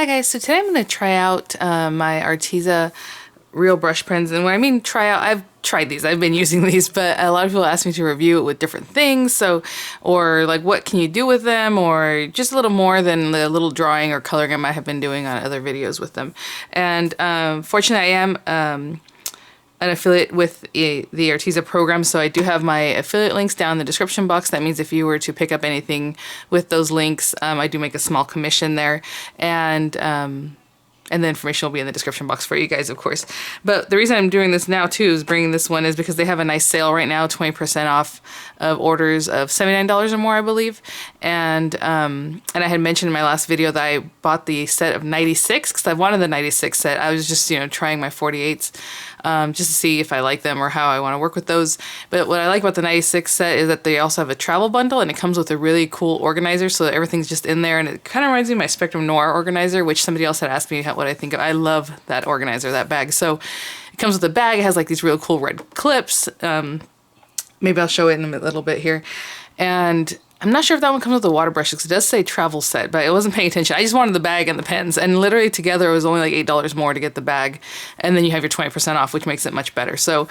Hi guys, so today I'm going to try out my Arteza real brush pens. And when I mean try out, I've tried these, I've been using these, but a lot of people ask me to review it with different things. So, or like what can you do with them, or just a little more than the little drawing or coloring I might have been doing on other videos with them. And fortunately I am an affiliate with the Arteza program, so I do have my affiliate links down in the description box. That means if you were to pick up anything with those links, I do make a small commission there, and the information will be in the description box for you guys, of course. But the reason I'm doing this now too, is bringing this one, is because they have a nice sale right now, 20% off of orders of $79 or more, I believe. And I had mentioned in my last video that I bought the set of 96 because I wanted the 96 set. I was just, trying my 48s just to see if I like them or how I want to work with those. But what I like about the 96 set is that they also have a travel bundle, and it comes with a really cool organizer, so that everything's just in there. And it kind of reminds me of my Spectrum Noir organizer, which somebody else had asked me what I think of. I love that organizer, that bag. So it comes with a bag. It has like these real cool red clips. Maybe I'll show it in a little bit here. And I'm not sure if that one comes with the water brushes, because it does say travel set, but I wasn't paying attention. I just wanted the bag and the pens, and literally together it was only like $8 more to get the bag, and then you have your 20% off, which makes it much better. So,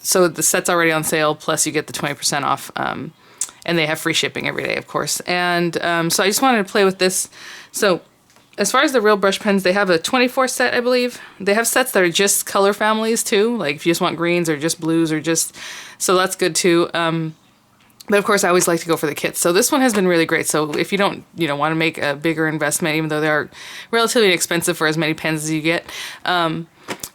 so the set's already on sale, plus you get the 20% off, and they have free shipping every day, of course. And so I just wanted to play with this. So as far as the real brush pens, they have a 24 set, I believe. They have sets that are just color families too, like if you just want greens or just blues or just, so that's good too. But of course, I always like to go for the kits. So this one has been really great. So if you don't, want to make a bigger investment, even though they are relatively inexpensive for as many pens as you get,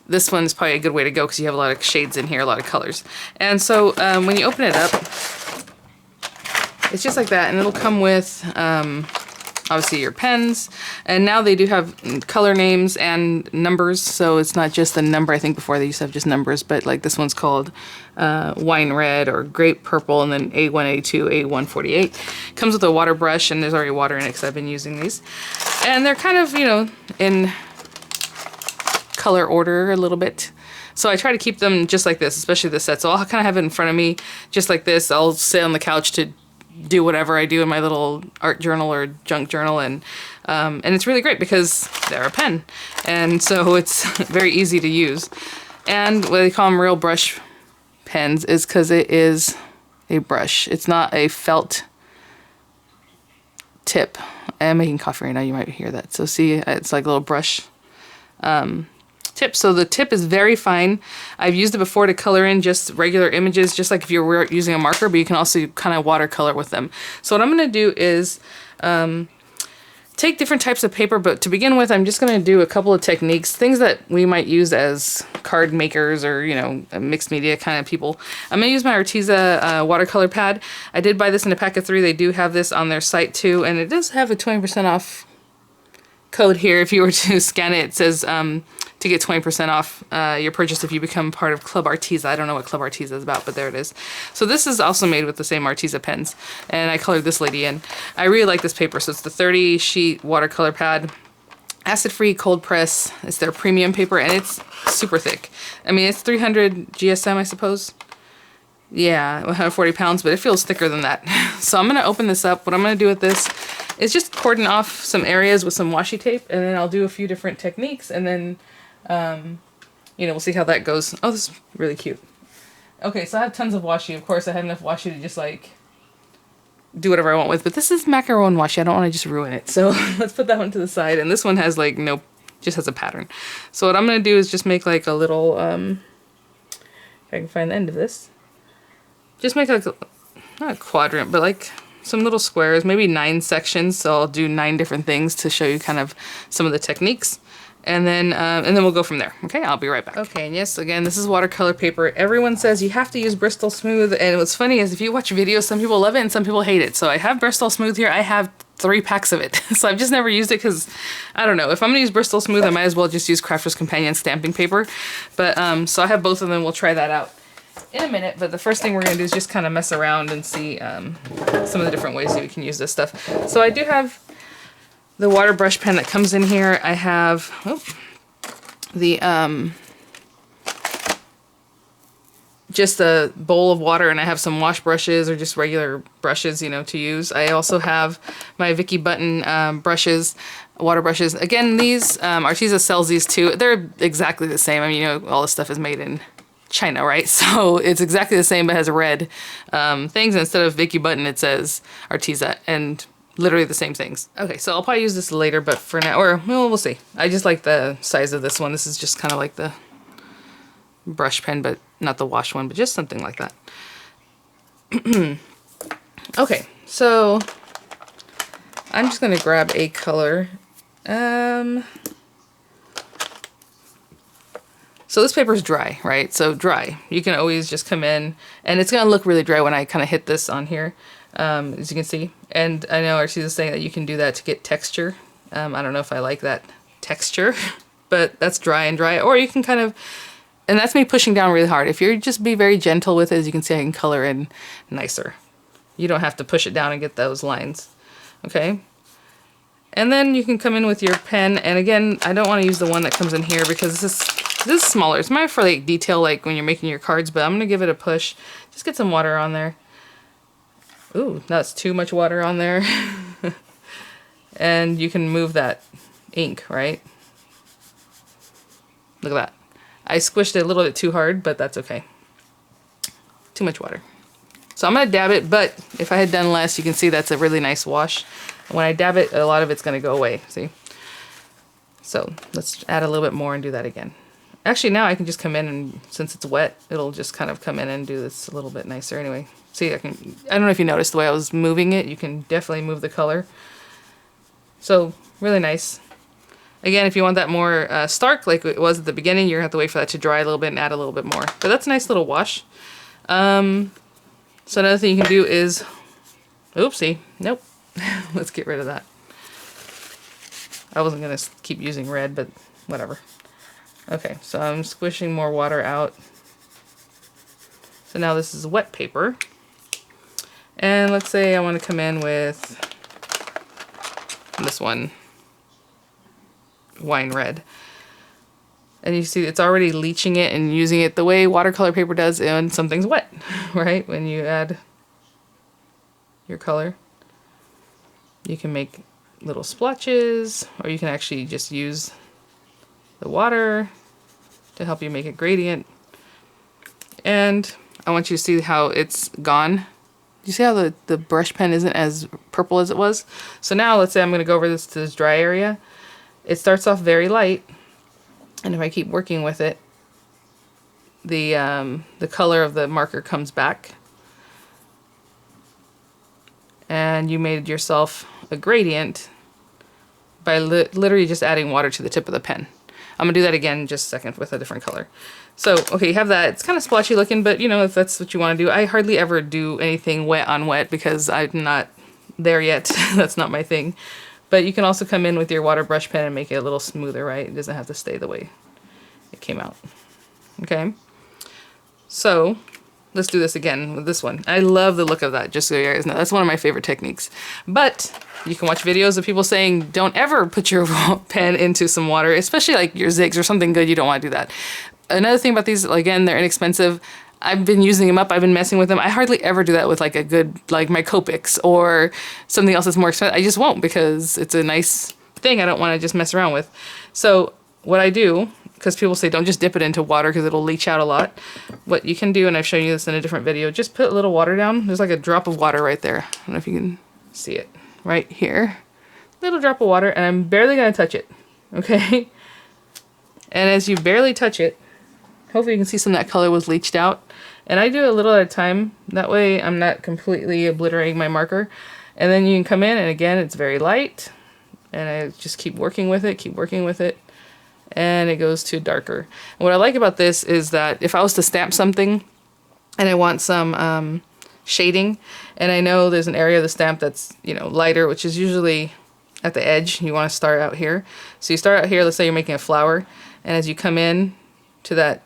this one's probably a good way to go because you have a lot of shades in here, a lot of colors. And so when you open it up, it's just like that, and it'll come with obviously your pens, and now they do have color names and numbers, so it's not just the number. I think before they used to have just numbers, but like this one's called wine red or grape purple, and then A1, A2, A148. Comes with a water brush, and there's already water in it because I've been using these. And they're kind of, in color order a little bit. So I try to keep them just like this, especially this set. So I'll kind of have it in front of me just like this. I'll sit on the couch to do whatever I do in my little art journal or junk journal, and it's really great because they're a pen, and so it's very easy to use. And what they call them real brush pens is because it is a brush. It's not a felt tip. I'm making coffee right now, you might hear that. So see, it's like a little brush tip. So the tip is very fine. I've used it before to color in just regular images, just like if you were using a marker, but you can also kind of watercolor with them. So what I'm going to do is take different types of paper, but to begin with, I'm just going to do a couple of techniques, things that we might use as card makers or, mixed media kind of people. I'm going to use my Arteza watercolor pad. I did buy this in a pack of 3. They do have this on their site too, and it does have a 20% off code here. If you were to scan it, it says to get 20% off your purchase if you become part of Club Arteza. I don't know what Club Arteza is about, but there it is. So this is also made with the same Arteza pens, and I colored this lady in. I really like this paper. So it's the 30 sheet watercolor pad, acid-free, cold press. It's their premium paper, and it's super thick. I mean, it's 300 GSM, I suppose. Yeah, 140 pounds, but it feels thicker than that. So I'm gonna open this up. What I'm gonna do with this is just cordon off some areas with some washi tape, and then I'll do a few different techniques, and then we'll see how that goes. Oh, this is really cute. Okay, so I have tons of washi. Of course, I have enough washi to just like do whatever I want with, but this is macaron washi. I don't want to just ruin it. So let's put that one to the side, and this one has like just has a pattern. So what I'm gonna do is just make like a little if I can find the end of this. Just make like not a quadrant, but like some little squares, maybe 9 sections. So I'll do 9 different things to show you kind of some of the techniques. And then we'll go from there. Okay, I'll be right back. Okay, and yes, again, this is watercolor paper. Everyone says you have to use Bristol Smooth, and what's funny is if you watch videos, some people love it and some people hate it. So I have Bristol Smooth here. I have 3 packs of it. So I've just never used it because, I don't know, if I'm gonna use Bristol Smooth, I might as well just use Crafter's Companion stamping paper. But, so I have both of them. We'll try that out in a minute, but the first thing we're going to do is just kind of mess around and see some of the different ways that we can use this stuff. So I do have the water brush pen that comes in here. I have the just a bowl of water, and I have some wash brushes or just regular brushes, you know, to use. I also have my Vicky Button brushes, water brushes. Again, these, Arteza sells these too. They're exactly the same. I mean, you know, all this stuff is made in China, right? So it's exactly the same, but has red things. Instead of Vicky Button, it says Arteza, and literally the same things. Okay, so I'll probably use this later, but for now, or well, we'll see. I just like the size of this one. This is just kind of like the brush pen, but not the wash one, but just something like that. Okay, so I'm just gonna grab a color. So this paper is dry, right? So dry. You can always just come in, and it's gonna look really dry when I kind of hit this on here, as you can see. And I know Arteza is saying that you can do that to get texture. I don't know if I like that texture, but that's dry and dry. Or you can kind of, and that's me pushing down really hard. If you're just be very gentle with it, as you can see, I can color in nicer. You don't have to push it down and get those lines, okay? And then you can come in with your pen, and again, I don't want to use the one that comes in here because this is smaller. It's meant for like detail, like when you're making your cards, but I'm gonna give it a push. Just get some water on there. Ooh, that's too much water on there. And you can move that ink, right? Look at that. I squished it a little bit too hard, but that's okay. Too much water. So I'm gonna dab it, but if I had done less, you can see that's a really nice wash. When I dab it, a lot of it's gonna go away, see? So let's add a little bit more and do that again. Actually, now I can just come in, and since it's wet, it'll just kind of come in and do this a little bit nicer anyway. See, I don't know if you noticed the way I was moving it. You can definitely move the color. So really nice. Again, if you want that more stark like it was at the beginning, you're gonna have to wait for that to dry a little bit and add a little bit more. But that's a nice little wash. So another thing you can do is, oopsie, nope. Let's get rid of that. I wasn't gonna keep using red, but whatever. Okay, so I'm squishing more water out. So now this is wet paper. And let's say I want to come in with this one, wine red. And you see it's already leaching it and using it the way watercolor paper does when something's wet, right? When you add your color, you can make little splotches, or you can actually just use the water to help you make a gradient. And I want you to see how it's gone. You see how the brush pen isn't as purple as it was? So now let's say I'm going to go over this to this dry area. It starts off very light, and if I keep working with it, the color of the marker comes back. And you made yourself a gradient by literally just adding water to the tip of the pen. I'm gonna do that again in just a second with a different color. So, okay, you have that. It's kind of splotchy looking, but you know, if that's what you want to do. I hardly ever do anything wet on wet because I'm not there yet. That's not my thing. But you can also come in with your water brush pen and make it a little smoother, right? It doesn't have to stay the way it came out. Okay. So, let's do this again with this one. I love the look of that, just so you guys know. That's one of my favorite techniques. But you can watch videos of people saying don't ever put your pen into some water, especially like your zigs or something good. You don't want to do that. Another thing about these, again, they're inexpensive. I've been using them up. I've been messing with them. I hardly ever do that with like a good, like my Copics or something else that's more expensive. I just won't because it's a nice thing I don't want to just mess around with. So what I do, because people say don't just dip it into water because it'll leach out a lot. What you can do, and I've shown you this in a different video, just put a little water down. There's like a drop of water right there. I don't know if you can see it right here. Little drop of water, and I'm barely going to touch it. Okay? And as you barely touch it, hopefully you can see some of that color was leached out. And I do a little at a time. That way I'm not completely obliterating my marker. And then you can come in, and again, it's very light. And I just keep working with it, and it goes to darker. And what I like about this is that if I was to stamp something and I want some shading, and I know there's an area of the stamp that's, you know, lighter, which is usually at the edge. You want to start out here. So you start out here, let's say you're making a flower, and as you come in to that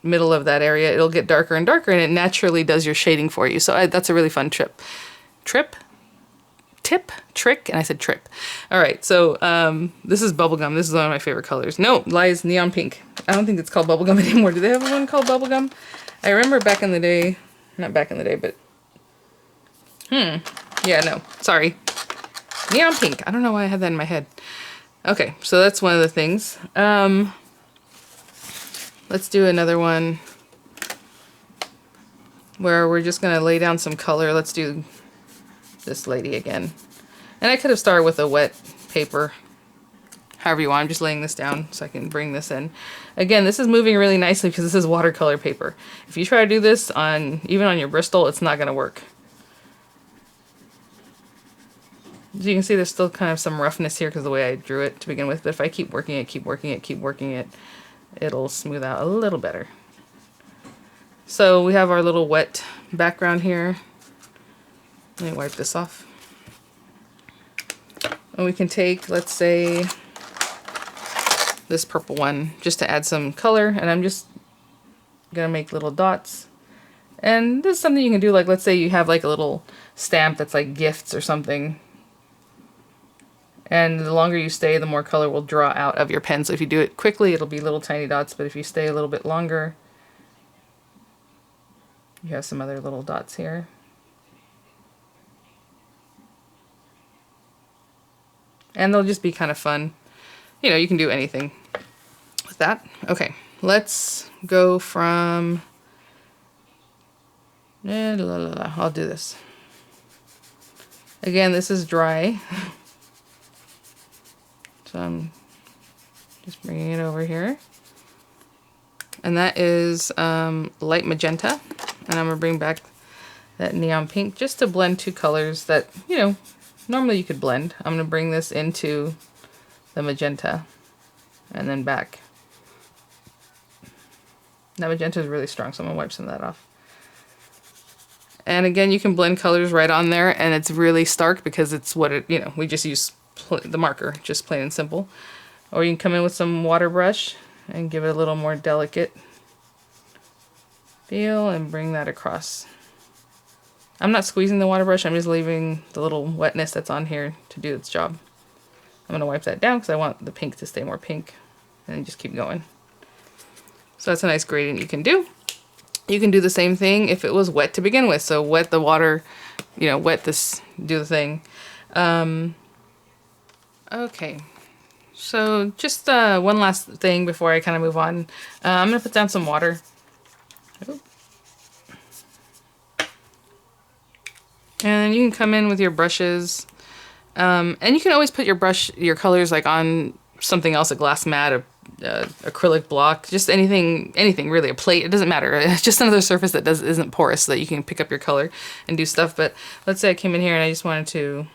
middle of that area, it'll get darker and darker, and it naturally does your shading for you. So that's a really fun trick. And I said trip. All right, so this is bubblegum. This is one of my favorite colors. No, lies, neon pink. I don't think it's called bubblegum anymore. Do they have one called bubblegum? I remember back in the day, not back in the day, but, yeah, no, sorry. Neon pink. I don't know why I had that in my head. Okay, so that's one of the things. Let's do another one where we're just gonna lay down some color. Let's do this lady again. And I could have started with a wet paper. However you want. I'm just laying this down so I can bring this in. Again, this is moving really nicely because this is watercolor paper. If you try to do this on, even on your Bristol, it's not gonna work. As you can see, there's still kind of some roughness here because of the way I drew it to begin with. But if I keep working it, keep working it, keep working it, it'll smooth out a little better. So we have our little wet background here. Let me wipe this off. And we can take, let's say, this purple one just to add some color. And I'm just gonna make little dots. And this is something you can do, like let's say you have like a little stamp that's like gifts or something. And the longer you stay, the more color will draw out of your pen. So if you do it quickly, it'll be little tiny dots. But if you stay a little bit longer, you have some other little dots here. And they'll just be kind of fun. You know, you can do anything with that. Okay, let's go from... I'll do this. Again, this is dry. So I'm just bringing it over here. And that is light magenta. And I'm going to bring back that neon pink just to blend two colors that, you know, normally you could blend. I'm going to bring this into the magenta and then back. That magenta is really strong, so I'm going to wipe some of that off. And again, you can blend colors right on there, and it's really stark because it's what it, you know, we just use the marker, just plain and simple. Or you can come in with some water brush and give it a little more delicate feel and bring that across. I'm not squeezing the water brush, I'm just leaving the little wetness that's on here to do its job. I'm going to wipe that down because I want the pink to stay more pink, and then just keep going. So that's a nice gradient you can do. You can do the same thing if it was wet to begin with. So wet the water, you know, wet this, do the thing. Okay, so just one last thing before I kind of move on. I'm going to put down some water. Oop. And you can come in with your brushes. And you can always put your colors like on something else, a glass mat, a acrylic block, just anything really, a plate, it doesn't matter. It's just another surface that isn't porous so that you can pick up your color and do stuff. But let's say I came in here and I just wanted to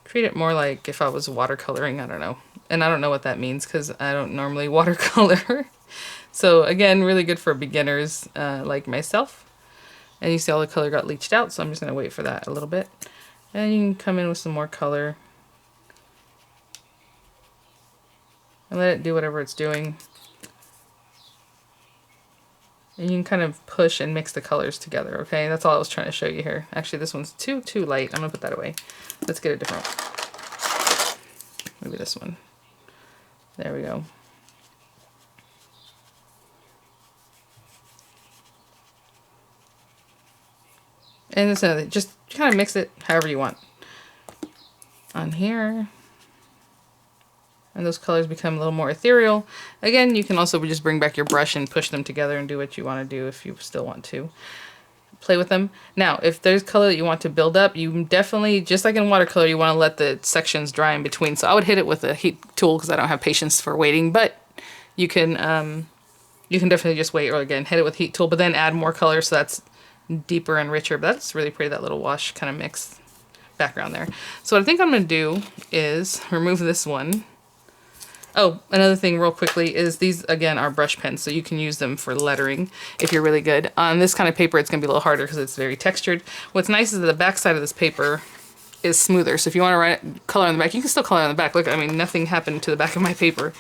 treat it more like if I was watercoloring, I don't know. And I don't know what that means because I don't normally watercolor. So again, really good for beginners like myself. And you see all the color got leached out, so I'm just going to wait for that a little bit. And you can come in with some more color. And let it do whatever it's doing. And you can kind of push and mix the colors together, okay? That's all I was trying to show you here. Actually, this one's too light. I'm going to put that away. Let's get a different one. Maybe this one. There we go. And it's another, just kind of mix it however you want. On here. And those colors become a little more ethereal. Again, you can also just bring back your brush and push them together and do what you want to do if you still want to play with them. Now, if there's color that you want to build up, you definitely, just like in watercolor, you want to let the sections dry in between. So I would hit it with a heat tool because I don't have patience for waiting, but you can definitely just wait, or again, hit it with heat tool, but then add more color so that's deeper and richer. But that's really pretty, that little wash kind of mix background there. So what I think I'm going to do is remove this one. Oh, another thing real quickly is these, again, are brush pens, so you can use them for lettering if you're really good. On this kind of paper, it's going to be a little harder because it's very textured. What's nice is that the back side of this paper is smoother, so if you want to write color on the back, you can still color on the back. Look, I mean, nothing happened to the back of my paper.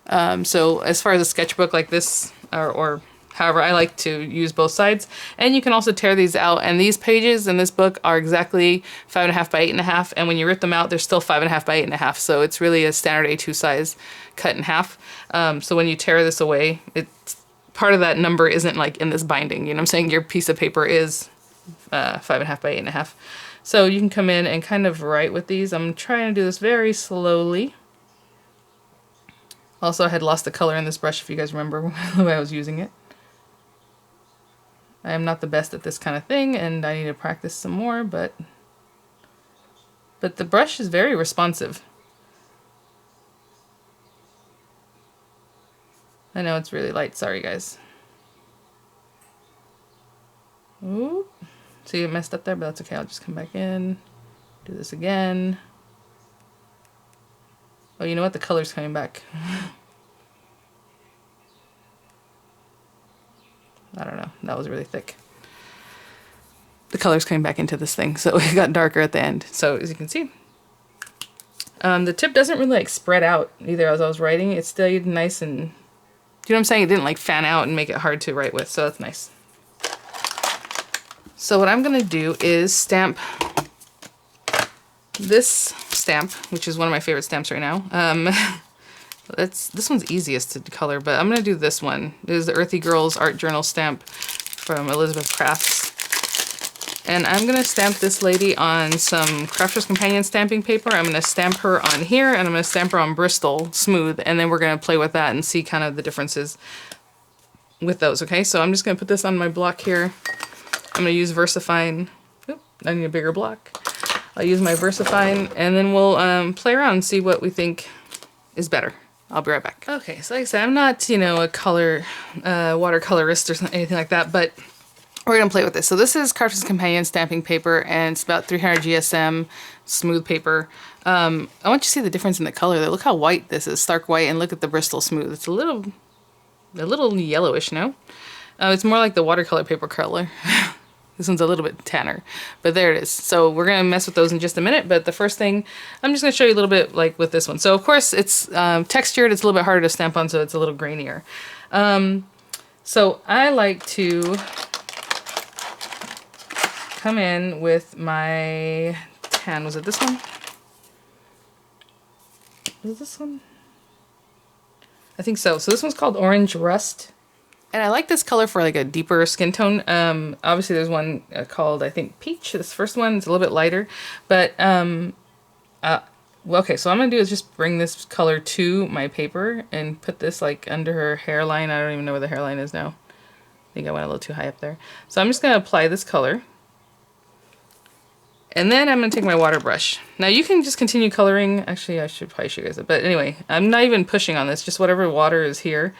So as far as a sketchbook like this, or However, I like to use both sides. And you can also tear these out. And these pages in this book are exactly 5.5 by 8.5. And when you rip them out, they're still 5.5 by 8.5. So it's really a standard A2 size cut in half. So when you tear this away, it's part of that number isn't like in this binding. You know what I'm saying? Your piece of paper is 5.5 by 8.5. So you can come in and kind of write with these. I'm trying to do this very slowly. Also, I had lost the color in this brush, if you guys remember the way I was using it. I am not the best at this kind of thing, and I need to practice some more, but the brush is very responsive. I know it's really light, sorry guys. Ooh. See, it messed up there, but that's okay. I'll just come back in, do this again. Oh, you know what? The color's coming back. I don't know. That was really thick. The color's coming back into this thing, so it got darker at the end. So as you can see, the tip doesn't really like spread out either as I was writing. It stayed nice and, you know what I'm saying? It didn't like fan out and make it hard to write with, so that's nice. So what I'm gonna do is stamp this stamp, which is one of my favorite stamps right now. This one's easiest to color, but I'm gonna do this one. This is the Earthy Girls Art Journal stamp from Elizabeth Crafts. And I'm gonna stamp this lady on some Crafter's Companion stamping paper. I'm gonna stamp her on here, and I'm gonna stamp her on Bristol Smooth, and then we're gonna play with that and see kind of the differences with those, okay? So I'm just gonna put this on my block here. I'm gonna use VersaFine. Oop, I need a bigger block. I'll use my VersaFine, and then we'll play around and see what we think is better. I'll be right back. Okay, so like I said, I'm not, you know, a watercolorist or anything like that, but we're gonna play with this. So this is Crafter's Companion stamping paper, and it's about 300 GSM smooth paper. I want you to see the difference in the color. Look how white this is, stark white, and look at the Bristol Smooth. It's a little yellowish, no? It's more like the watercolor paper color. This one's a little bit tanner, but there it is. So we're gonna mess with those in just a minute, but the first thing, I'm just gonna show you a little bit like with this one. So of course it's textured, it's a little bit harder to stamp on, so it's a little grainier. So I like to come in with my tan, was it this one? Was it this one? I think so. So this one's called Orange Rust. And I like this color for like a deeper skin tone. Obviously there's one called, I think, Peach. This first one is a little bit lighter. But, well, okay, so what I'm going to do is just bring this color to my paper and put this like under her hairline. I don't even know where the hairline is now. I think I went a little too high up there. So I'm just going to apply this color. And then I'm going to take my water brush. Now you can just continue coloring. Actually, I should probably show you guys it. But anyway, I'm not even pushing on this. Just whatever water is here.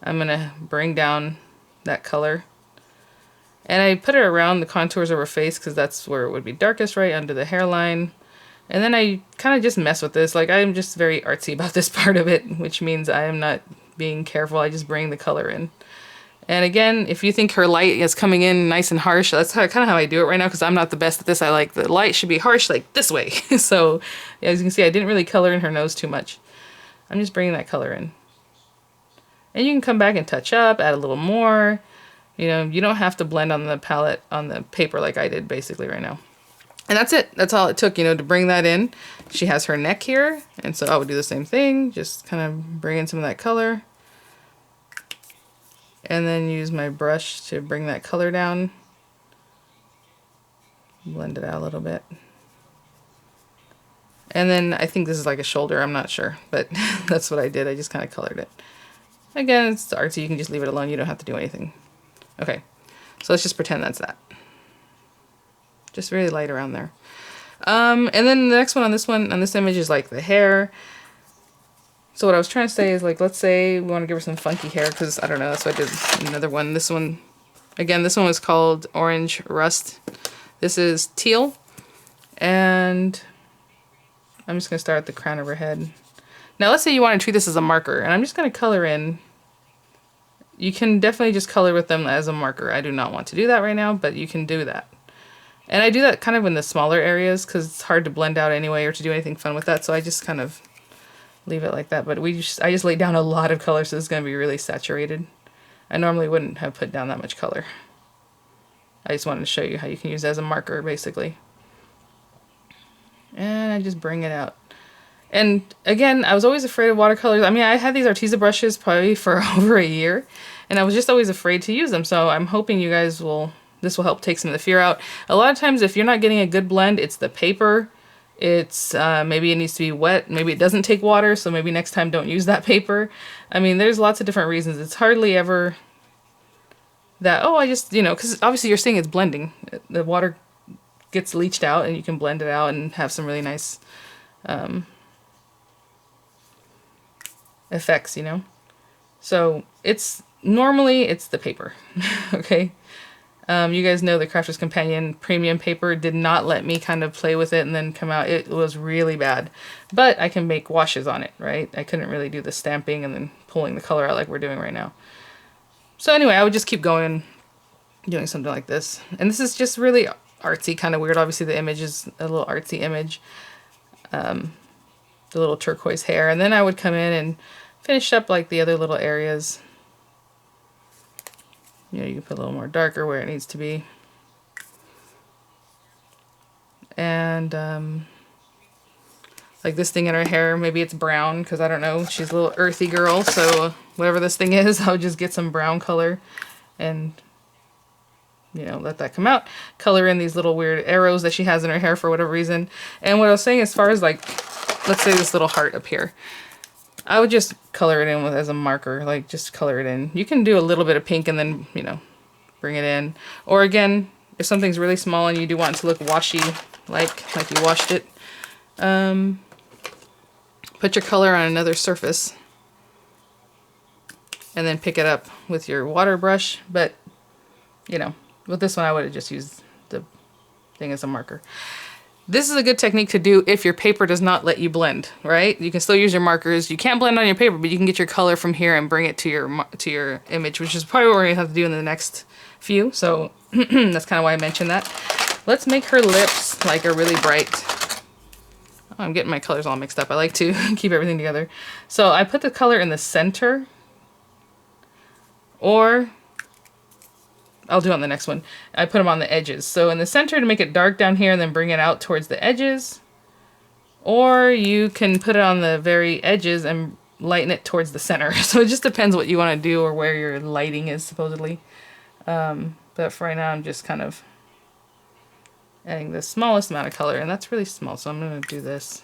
I'm going to bring down that color. And I put it around the contours of her face because that's where it would be darkest, right under the hairline. And then I kind of just mess with this. Like, I'm just very artsy about this part of it, which means I am not being careful. I just bring the color in. And again, if you think her light is coming in nice and harsh, that's kind of how I do it right now because I'm not the best at this. I like the light should be harsh like this way. So as you can see, I didn't really color in her nose too much. I'm just bringing that color in. And you can come back and touch up, add a little more. You know, you don't have to blend on the palette, on the paper like I did basically right now. And that's it. That's all it took, you know, to bring that in. She has her neck here. And so I would do the same thing. Just kind of bring in some of that color. And then use my brush to bring that color down. Blend it out a little bit. And then I think this is like a shoulder. I'm not sure. But that's what I did. I just kind of colored it. Again, it's artsy, you can just leave it alone, you don't have to do anything. Okay, so let's just pretend that's that. Just really light around there. And then the next one, on this image is like the hair. So what I was trying to say is like, let's say we want to give her some funky hair, because I don't know, that's why I did another one. This one, again, this one was called Orange Rust. This is teal. And I'm just gonna start at the crown of her head. Now let's say you want to treat this as a marker, and I'm just gonna color in. You can definitely just color with them as a marker. I do not want to do that right now, but you can do that. And I do that kind of in the smaller areas because it's hard to blend out anyway or to do anything fun with that. So I just kind of leave it like that. But I just laid down a lot of color, so it's going to be really saturated. I normally wouldn't have put down that much color. I just wanted to show you how you can use it as a marker, basically. And I just bring it out. And again, I was always afraid of watercolors. I mean, I had these Arteza brushes probably for over a year, and I was just always afraid to use them. So I'm hoping you guys will, this will help take some of the fear out. A lot of times if you're not getting a good blend, it's the paper. It's maybe it needs to be wet. Maybe it doesn't take water, so maybe next time don't use that paper. I mean, there's lots of different reasons. It's hardly ever that, oh, I just, you know, because obviously you're seeing it's blending. The water gets leached out and you can blend it out and have some really nice effects, you know. So it's normally it's the paper. Okay. You guys know the Crafter's Companion premium paper did not let me kind of play with it and then come out. It was really bad, but I can make washes on it, right? I couldn't really do the stamping and then pulling the color out like we're doing right now. So anyway, I would just keep going, doing something like this. And this is just really artsy, kind of weird. Obviously the image is a little artsy image. The little turquoise hair. And then I would come in and finish up like the other little areas. You know, you can put a little more darker where it needs to be. And like this thing in her hair, maybe it's brown because I don't know, she's a little earthy girl, so whatever this thing is, I'll just get some brown color and, you know, let that come out. Color in these little weird arrows that she has in her hair for whatever reason. And what I was saying as far as like, let's say this little heart up here, I would just color it in with as a marker, like just color it in. You can do a little bit of pink and then, you know, bring it in. Or again, if something's really small and you do want it to look washy, like you washed it, put your color on another surface and then pick it up with your water brush. But, you know, with this one I would have just used the thing as a marker. This is a good technique to do if your paper does not let you blend, right? You can still use your markers. You can't blend on your paper, but you can get your color from here and bring it to your image, which is probably what we're gonna have to do in the next few. So that's kind of why I mentioned that. Let's make her lips like a really bright. Oh, I'm getting my colors all mixed up. I like to keep everything together. So I put the color in the center, or I'll do it on the next one. I put them on the edges. So in the center to make it dark down here and then bring it out towards the edges. Or you can put it on the very edges and lighten it towards the center. So it just depends what you want to do or where your lighting is supposedly. But for right now I'm just kind of adding the smallest amount of color, and that's really small, so I'm going to do this.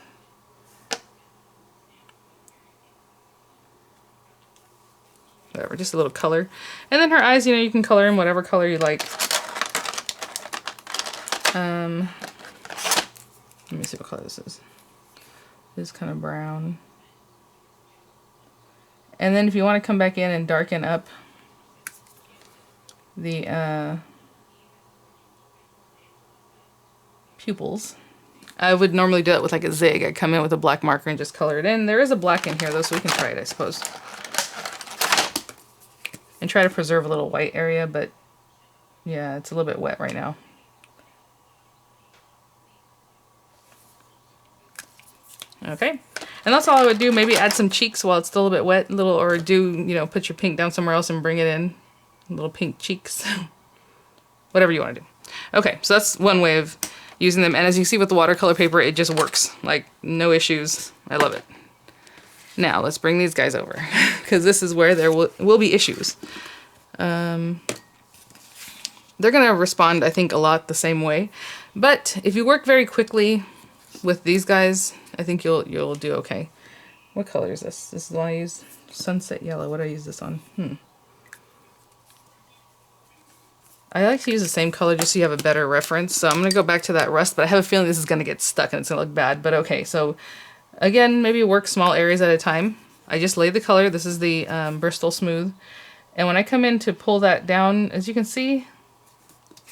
Whatever, just a little color. And then her eyes, you know, you can color in whatever color you like. Let me see what color this is. This is kind of brown. And then if you want to come back in and darken up the pupils, I would normally do it with like a zig. I'd come in with a black marker and just color it in. There is a black in here though, so we can try it, I suppose. And try to preserve a little white area, but yeah, it's a little bit wet right now. Okay, and that's all I would do. Maybe add some cheeks while it's still a bit wet, or do, you know, put your pink down somewhere else and bring it in. Little pink cheeks. Whatever you want to do. Okay, so that's one way of using them. And as you see with the watercolor paper, it just works. Like, no issues. I love it. Now, let's bring these guys over, because this is where there will be issues. They're going to respond, I think, a lot the same way. But if you work very quickly with these guys, I think you'll do okay. What color is this? This is the one I use? Sunset yellow. What do I use this on? I like to use the same color just so you have a better reference. So I'm going to go back to that rust, but I have a feeling this is going to get stuck and it's going to look bad. But okay, so again, maybe work small areas at a time. I just laid the color. This is the Bristol Smooth. And when I come in to pull that down, as you can see,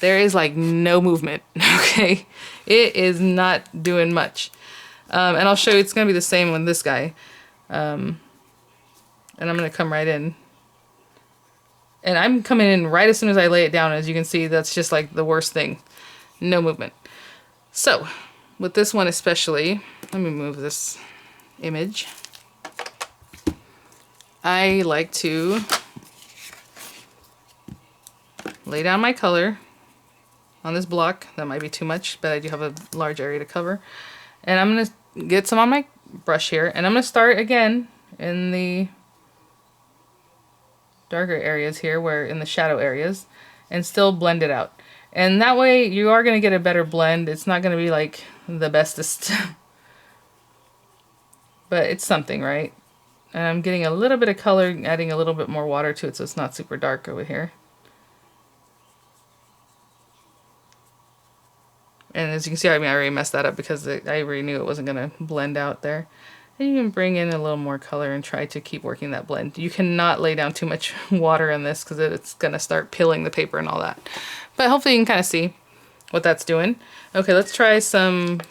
there is like no movement, okay? It is not doing much. And I'll show you, it's going to be the same with this guy. And I'm going to come right in. And I'm coming in right as soon as I lay it down. As you can see, that's just like the worst thing. No movement. So, with this one especially, let me move this image. I like to lay down my color on this block. That might be too much, but I do have a large area to cover. And I'm going to get some on my brush here, and I'm going to start again in the darker areas here, where in the shadow areas, and still blend it out. And that way you are going to get a better blend. It's not going to be like the bestest, but it's something, right? And I'm getting a little bit of color, adding a little bit more water to it so it's not super dark over here. And as you can see, I mean, I already messed that up because I already knew it wasn't going to blend out there. And you can bring in a little more color and try to keep working that blend. You cannot lay down too much water in this because it's going to start peeling the paper and all that. But hopefully you can kind of see what that's doing. Okay, let's try some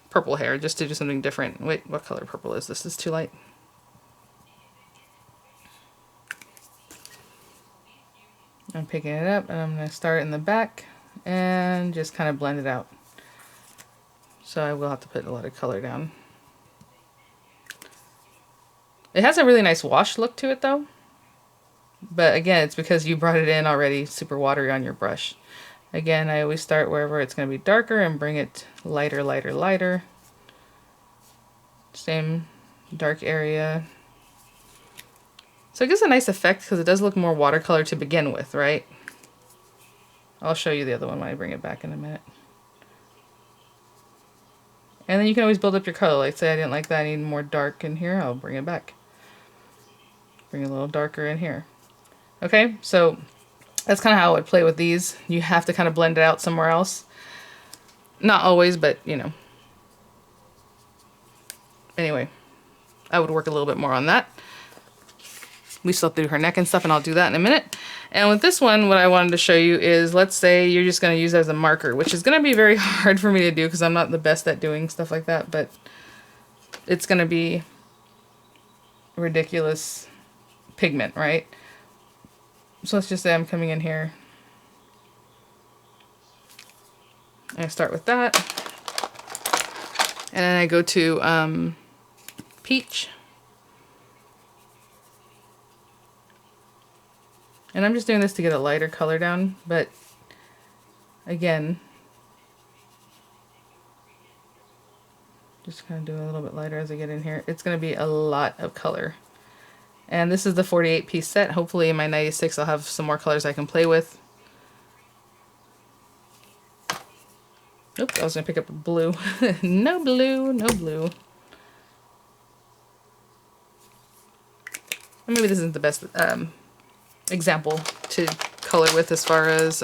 purple hair just to do something different. Wait, what color purple is this? This is too light. I'm picking it up, and I'm going to start in the back and just kind of blend it out. So I will have to put a lot of color down. It has a really nice wash look to it though. But again, it's because you brought it in already super watery on your brush. Again, I always start wherever it's going to be darker and bring it lighter, lighter, lighter. Same dark area. So it gives a nice effect because it does look more watercolor to begin with, right? I'll show you the other one when I bring it back in a minute. And then you can always build up your color. Like say I didn't like that, I need more dark in here, I'll bring it back. Bring a little darker in here. Okay, so that's kind of how I would play with these. You have to kind of blend it out somewhere else. Not always, but you know. Anyway, I would work a little bit more on that. We still have to do her neck and stuff, and I'll do that in a minute. And with this one, what I wanted to show you is, let's say you're just going to use it as a marker, which is going to be very hard for me to do because I'm not the best at doing stuff like that, but it's going to be ridiculous pigment, right? So let's just say I'm coming in here. And I start with that. And then I go to peach. And I'm just doing this to get a lighter color down, but again, just kind of do a little bit lighter as I get in here. It's going to be a lot of color. And this is the 48 piece set. Hopefully in my 96 I'll have some more colors I can play with. Oops, I was going to pick up a blue. No blue, no blue. And maybe this isn't the best example to color with as far as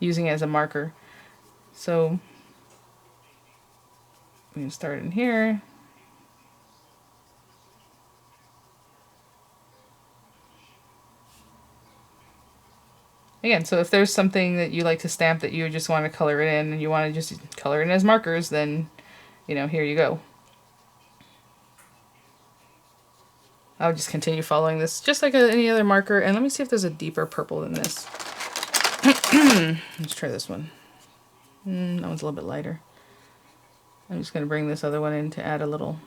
using it as a marker. So we can start in here. Again, so if there's something that you like to stamp that you just want to color it in and you want to just color it in as markers, then, you know, here you go. I'll just continue following this just like any other marker. And let me see if there's a deeper purple than this. Let's try this one. That one's a little bit lighter. I'm just going to bring this other one in to add a little.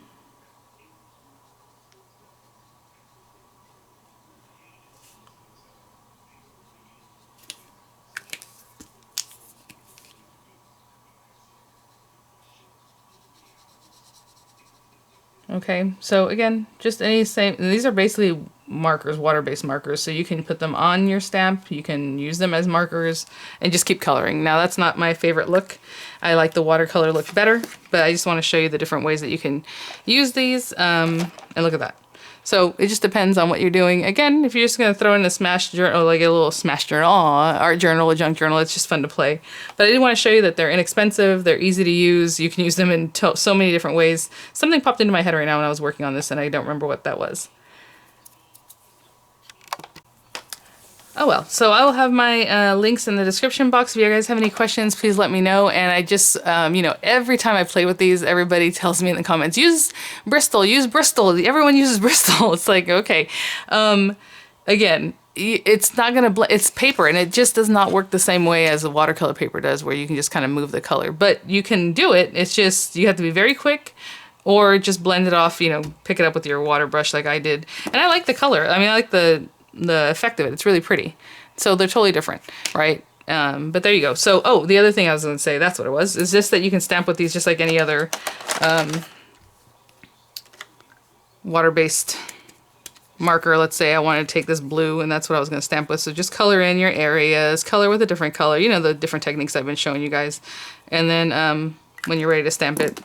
Okay, so again, just any same, these are basically markers, water-based markers, so you can put them on your stamp, you can use them as markers, and just keep coloring. Now that's not my favorite look. I like the watercolor look better, but I just want to show you the different ways that you can use these, and look at that. So it just depends on what you're doing. Again, if you're just going to throw in a smash journal, like a little smash journal, art journal, a junk journal, it's just fun to play. But I did want to show you that they're inexpensive, they're easy to use, you can use them in so many different ways. Something popped into my head right now when I was working on this and I don't remember what that was. Oh well, so I will have my links in the description box. If you guys have any questions, please let me know. And I just, you know, every time I play with these, everybody tells me in the comments, use Bristol. Everyone uses Bristol. It's like, okay. Again, it's not going to, it's paper and it just does not work the same way as a watercolor paper does where you can just kind of move the color. But you can do it. It's just, you have to be very quick or just blend it off, you know, pick it up with your water brush like I did. And I like the color. I mean, I like the the effect of it. It's really pretty. So they're totally different, right? But there you go. So, oh, the other thing I was going to say, that's what it was, is just that you can stamp with these just like any other water-based marker. Let's say I wanted to take this blue and that's what I was going to stamp with. So just color in your areas, color with a different color, you know, the different techniques I've been showing you guys. And then when you're ready to stamp it,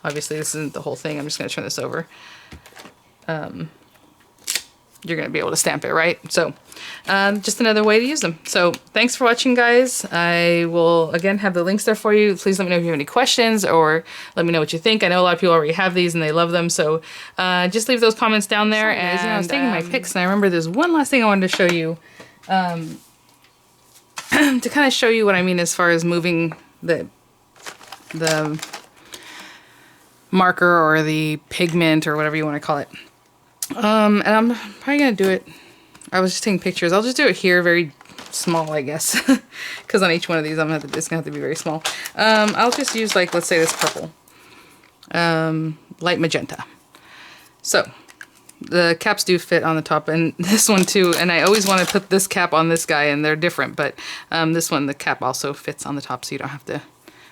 obviously this isn't the whole thing. I'm just going to turn this over. You're going to be able to stamp it, right? So just another way to use them. So thanks for watching, guys. I will, again, have the links there for you. Please let me know if you have any questions or let me know what you think. I know a lot of people already have these and they love them. So just leave those comments down there. And I was taking my pics and I remember there's one last thing I wanted to show you to kind of show you what I mean as far as moving the marker or the pigment or whatever you want to call it. And I'm probably gonna do it. I was just taking pictures. I'll just do it here, very small, I guess, because on each one of these, it's gonna have to be very small. I'll just use, like, let's say this purple, light magenta. So the caps do fit on the top, and this one too. And I always want to put this cap on this guy, and they're different, but this one, the cap also fits on the top, so you don't have to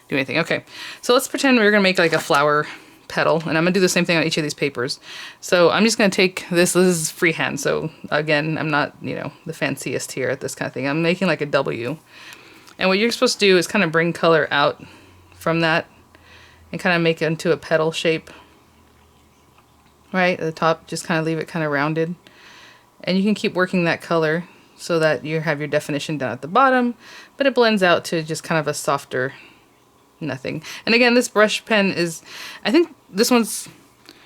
do anything. Okay, so let's pretend we're gonna make like a flower petal, and I'm gonna do the same thing on each of these papers. So I'm just gonna take this is freehand, so again, I'm not, you know, the fanciest here at this kind of thing. I'm making like a W, and what you're supposed to do is kind of bring color out from that and kind of make it into a petal shape, right at the top. Just kind of leave it kind of rounded, and you can keep working that color so that you have your definition down at the bottom, but it blends out to just kind of a softer nothing. And again, this brush pen is, I think this one's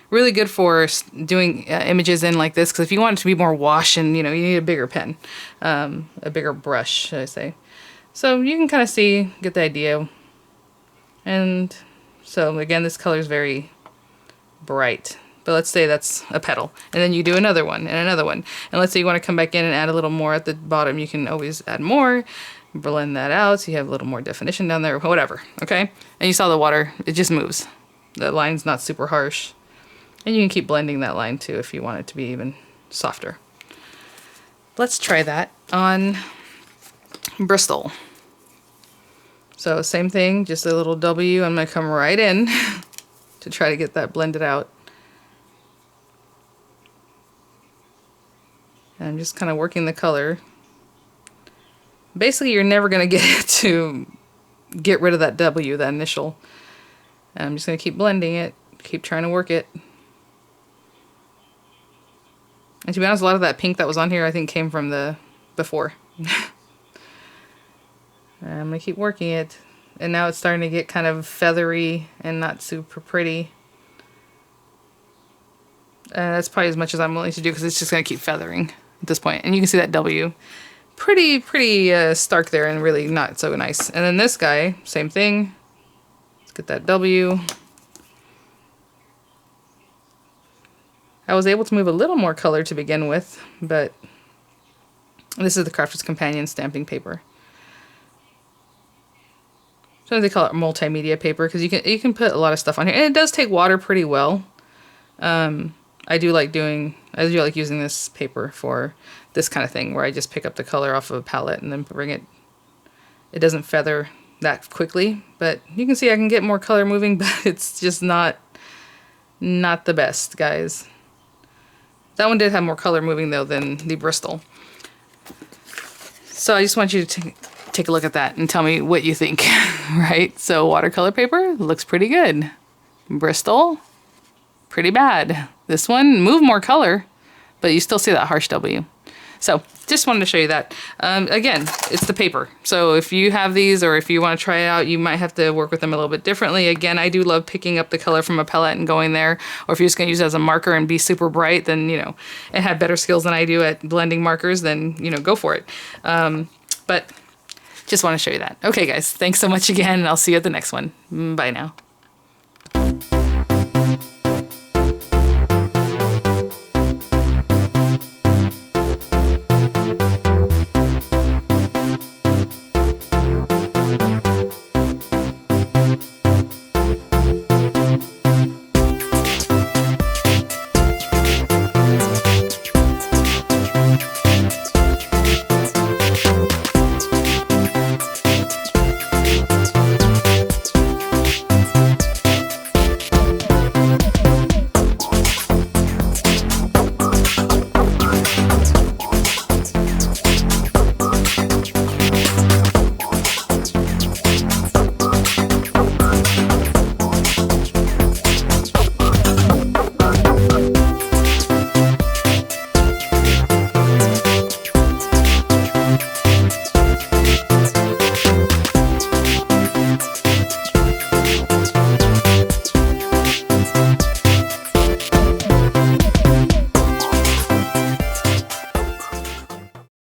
really good for doing images in like this, because if you want it to be more wash and, you know, you need a bigger pen, a bigger brush, should I say. So you can kind of see, get the idea. And so again, this color is very bright, but let's say that's a petal, and then you do another one and another one. And let's say you want to come back in and add a little more at the bottom. You can always add more, blend that out so you have a little more definition down there, whatever. Okay, and you saw the water, it just moves. The line's not super harsh, and you can keep blending that line too if you want it to be even softer. Let's try that on Bristol. So same thing, just a little W. I'm gonna come right in to try to get that blended out. And I'm just kind of working the color. Basically, you're never going to get it to get rid of that W, that initial. And I'm just going to keep blending it, keep trying to work it. And to be honest, a lot of that pink that was on here, I think, came from the before. I'm going to keep working it. And now it's starting to get kind of feathery and not super pretty. That's probably as much as I'm willing to do, because it's just going to keep feathering at this point. And you can see that W. Pretty stark there and really not so nice. And then this guy, same thing. Let's get that W. I was able to move a little more color to begin with, but this is the Crafter's Companion stamping paper. Sometimes they call it multimedia paper, because you can put a lot of stuff on here, and it does take water pretty well. I do like using this paper for this kind of thing, where I just pick up the color off of a palette and then bring it. It doesn't feather that quickly, but you can see I can get more color moving, but it's just not the best, guys. That one did have more color moving though than the Bristol. So I just want you to take a look at that and tell me what you think, right? So watercolor paper looks pretty good. Bristol, pretty bad. This one, move more color, but you still see that harsh W. So just wanted to show you that. Again, it's the paper. So if you have these, or if you want to try it out, you might have to work with them a little bit differently. Again, I do love picking up the color from a palette and going there. Or if you're just going to use it as a marker and be super bright, then, you know, and have better skills than I do at blending markers, then, you know, go for it. But just want to show you that. Okay, guys, thanks so much again, and I'll see you at the next one. Bye now.